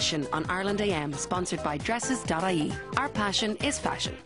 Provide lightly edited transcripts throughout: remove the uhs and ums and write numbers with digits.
Fashion on Ireland AM, sponsored by Dresses.ie. Our passion is fashion.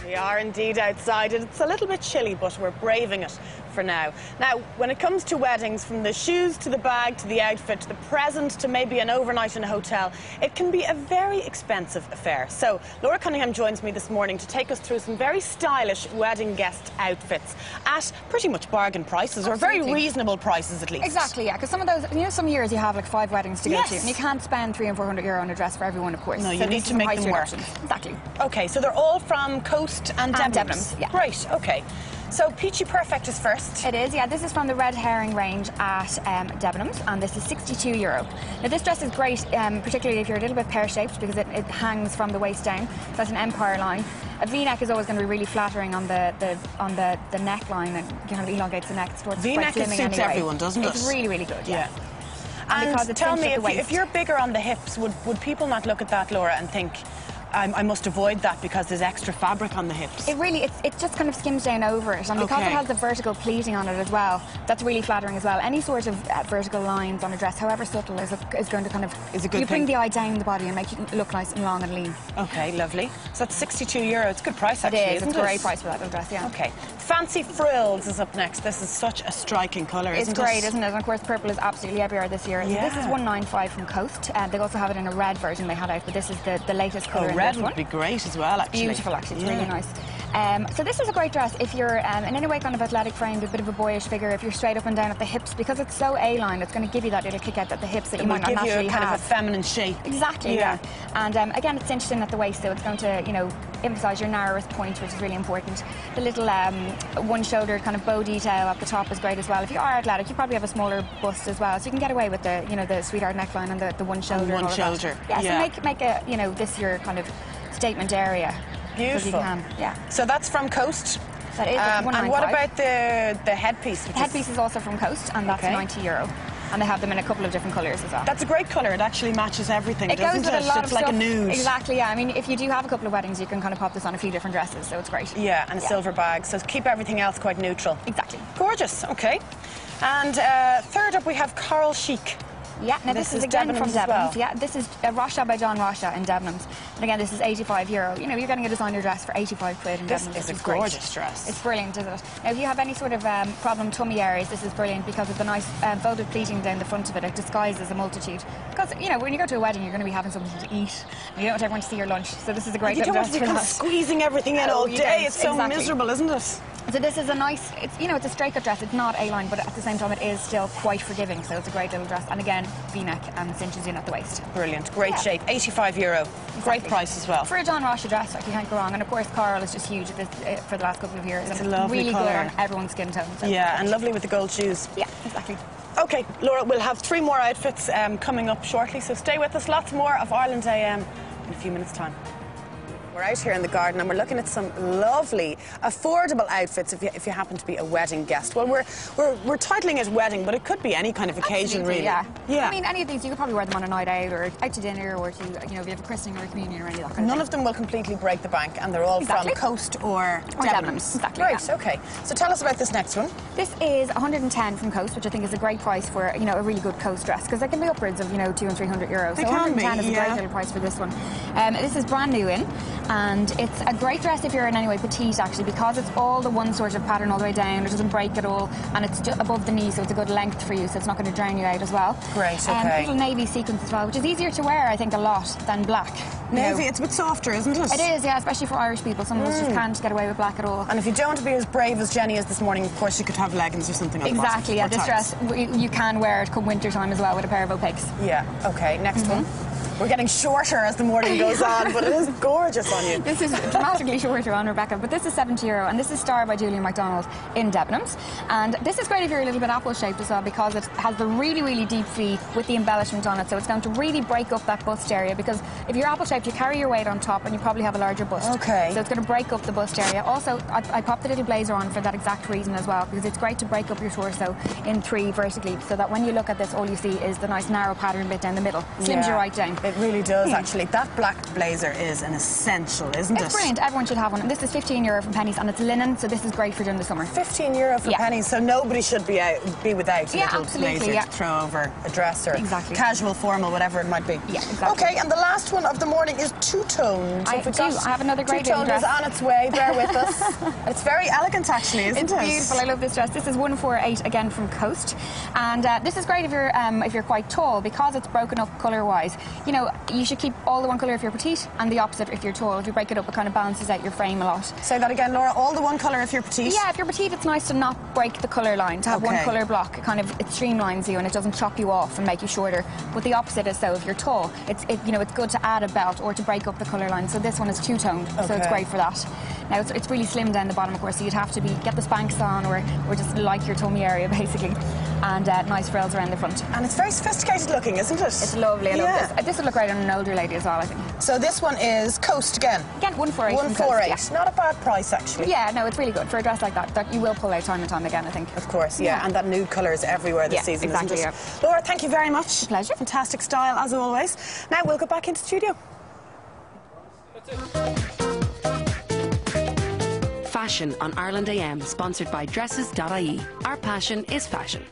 We are indeed outside. It's a little bit chilly, but we're braving it for now. Now, when it comes to weddings, from the shoes to the bag to the outfit to the present to maybe an overnight in a hotel, it can be a very expensive affair. So Laura Cunningham joins me this morning to take us through some very stylish wedding guest outfits at pretty much bargain prices, or very reasonable prices at least. Exactly, yeah, because some of those, you know, some years you have like 5 weddings to go to, and you can't spend €300 and €400 on a dress for everyone, of course. No, you need to make them work. Exactly. Okay, so they're all from Coast and Debenhams. Yeah. Great, okay. So Peachy Perfect is first. It is, yeah. This is from the Red Herring range at Debenhams, and this is €62. Now this dress is great, particularly if you're a little bit pear-shaped, because it hangs from the waist down. So that's an empire line. A V-neck is always going to be really flattering on the neckline, and kind of elongates the neck. V-neck suits everyone, doesn't it? It's really, really good, yeah. And tell me, if you're bigger on the hips, would people not look at that, Laura, and think, I must avoid that because there's extra fabric on the hips? It just kind of skims down over it, and because it has the vertical pleating on it as well, that's really flattering as well. Any sort of vertical lines on a dress, however subtle, is going to kind of bring the eye down the body and make you look nice and long and lean. Okay, lovely. So that's €62. It's a good price, actually. It is. It's a great price for that little dress, yeah. Okay. Fancy Frills is up next. This is such a striking colour, isn't it? It's great, isn't it? And of course, purple is absolutely everywhere this year. Yeah. So this is $195 from Coast. They also have it in a red version they had out, but this is the latest colour in red this one. Would be great as well, actually. Beautiful, actually. It's really nice. So this is a great dress if you're in any way kind of athletic framed, a bit of a boyish figure, if you're straight up and down at the hips, because it's so A-line, it's going to give you that little kick out at the hips that you might not naturally have. It will give you kind of a feminine shape. Exactly, yeah. And again, it's cinched in at the waist, so it's going to, you know, emphasise your narrowest point, which is really important. The little one-shouldered kind of bow detail up the top is great as well. If you are athletic, you probably have a smaller bust as well, so you can get away with the, you know, the sweetheart neckline and the one-shoulder. One-shoulder. Yeah, so make a, you know, this your kind of statement area. Beautiful. Yeah. So that's from Coast. That is. And what about the headpiece? The headpiece is also from Coast, and that's €90. And they have them in a couple of different colours as well. That's a great colour. It actually matches everything, doesn't it? It goes with a lot of stuff. It's like a nude. Exactly, yeah. I mean, if you do have a couple of weddings, you can kind of pop this on a few different dresses, so it's great. Yeah, and a silver bag, so keep everything else quite neutral. Exactly. Gorgeous, okay. And third up, we have Coral Chic. Yeah, now this is again from Debenhams. Yeah, this is Rasha by John Rasha in Debenhams. And again, this is €85. You know, you're getting a designer dress for £85 in Debenhams. This is a gorgeous dress. It's brilliant, isn't it? Now, if you have any sort of problem tummy areas, this is brilliant because of the nice folded pleating down the front of it. It disguises a multitude. Because, you know, when you go to a wedding, you're going to be having something to eat. And you don't want everyone to see your lunch. So this is a great little dress for that. You don't want to be squeezing everything in all day. It's so miserable, isn't it? So this is a nice, you know, it's a straight cut dress. It's not A-line, but at the same time it is still quite forgiving. So it's a great little dress. And again, V-neck and cinches in at the waist. Brilliant. Great shape. €85. Exactly. Great price as well. For a John Rasha dress, like, you can't go wrong. And of course, coral is just huge for the last couple of years. It's a lovely really colour. Good on everyone's skin tone. So yeah, and lovely with the gold shoes. Yeah, exactly. OK, Laura, we'll have 3 more outfits coming up shortly. So stay with us. Lots more of Ireland AM in a few minutes' time. We're out here in the garden and we're looking at some lovely, affordable outfits if you happen to be a wedding guest. Well, we're titling it wedding, but it could be any kind of occasion, really. Yeah. I mean, any of these, you could probably wear them on a night out or out to dinner or to, you know, if you have a christening or a communion or any of that kind of thing. None of them will completely break the bank, and they're all from Coast or Debenhams. Exactly. Right, OK. So tell us about this next one. This is $110 from Coast, which I think is a great price for, you know, a really good Coast dress, because they can be upwards of, you know, €200 and €300. So $110 is a great little price for this one. This is brand new in, and it's a great dress if you're in any way petite, actually, because it's all the one sort of pattern all the way down. It doesn't break at all, and it's just above the knee, so it's a good length for you, so it's not going to drown you out as well. Great, OK. Little navy sequins as well, which is easier to wear, I think, a lot than black. Navy, it's a bit softer, isn't it? It is, yeah, especially for Irish people. Some of us just can't get away with black at all. And if you don't want to be as brave as Jenny is this morning, of course, you could have leggings or something on the bottom. Exactly, yeah. This dress, you can wear it come winter time as well with a pair of opaques. Yeah, OK. Next one. We're getting shorter as the morning goes on, but it is gorgeous on you. This is dramatically shorter on Rebecca, but this is €70, and this is Star by Julian MacDonald in Debenhams. And this is great if you're a little bit apple-shaped as well, because it has the really, really deep V with the embellishment on it, so it's going to really break up that bust area, because if you're apple-shaped, you carry your weight on top, and you probably have a larger bust. OK. So it's going to break up the bust area. Also, I popped the little blazer on for that exact reason as well, because it's great to break up your torso in 3 vertically, so that when you look at this, all you see is the nice narrow pattern bit down the middle. Slims you right down. It really does, actually. That black blazer is an essential, isn't it? It's brilliant. Everyone should have one. And this is €15 from Pennies, and it's linen, so this is great for during the summer. €15 for Pennies, so nobody should be without a little blazer to throw over a dress or casual, formal, whatever it might be. Yeah, exactly. Okay, and the last one of the morning is two-toned. I have another great two-toned dress. is on its way. Bear with us. It's very elegant, actually, isn't it? It's beautiful. I love this dress. This is 148 again from Coast, and this is great if you're quite tall, because it's broken up colour-wise. You know, you should keep all the one colour if you're petite, and the opposite if you're tall. If you break it up, it kind of balances out your frame a lot. Say that again, Laura. All the one colour if you're petite? Yeah, if you're petite, it's nice to not break the colour line, to have one colour block. It streamlines you and it doesn't chop you off and make you shorter. But the opposite is so if you're tall, it's good to add a belt or to break up the colour line. So this one is two-toned, so it's great for that. Now it's really slim down the bottom, of course, so you'd have to get the Spanx on or just like your tummy area basically, and nice frills around the front. And it's very sophisticated looking, isn't it? It's lovely. I love this. This would look great on an older lady as well, I think. So this one is Coast again? Again, 148. 148. Not a bad price, actually. Yeah, no, it's really good for a dress like that you will pull out time and time again, I think. Of course, yeah. And that nude colour is everywhere this season, exactly, isn't it? Laura, thank you very much. Pleasure. Fantastic style, as always. Now we'll go back into the studio. Fashion on Ireland AM, sponsored by Dresses.ie. Our passion is fashion.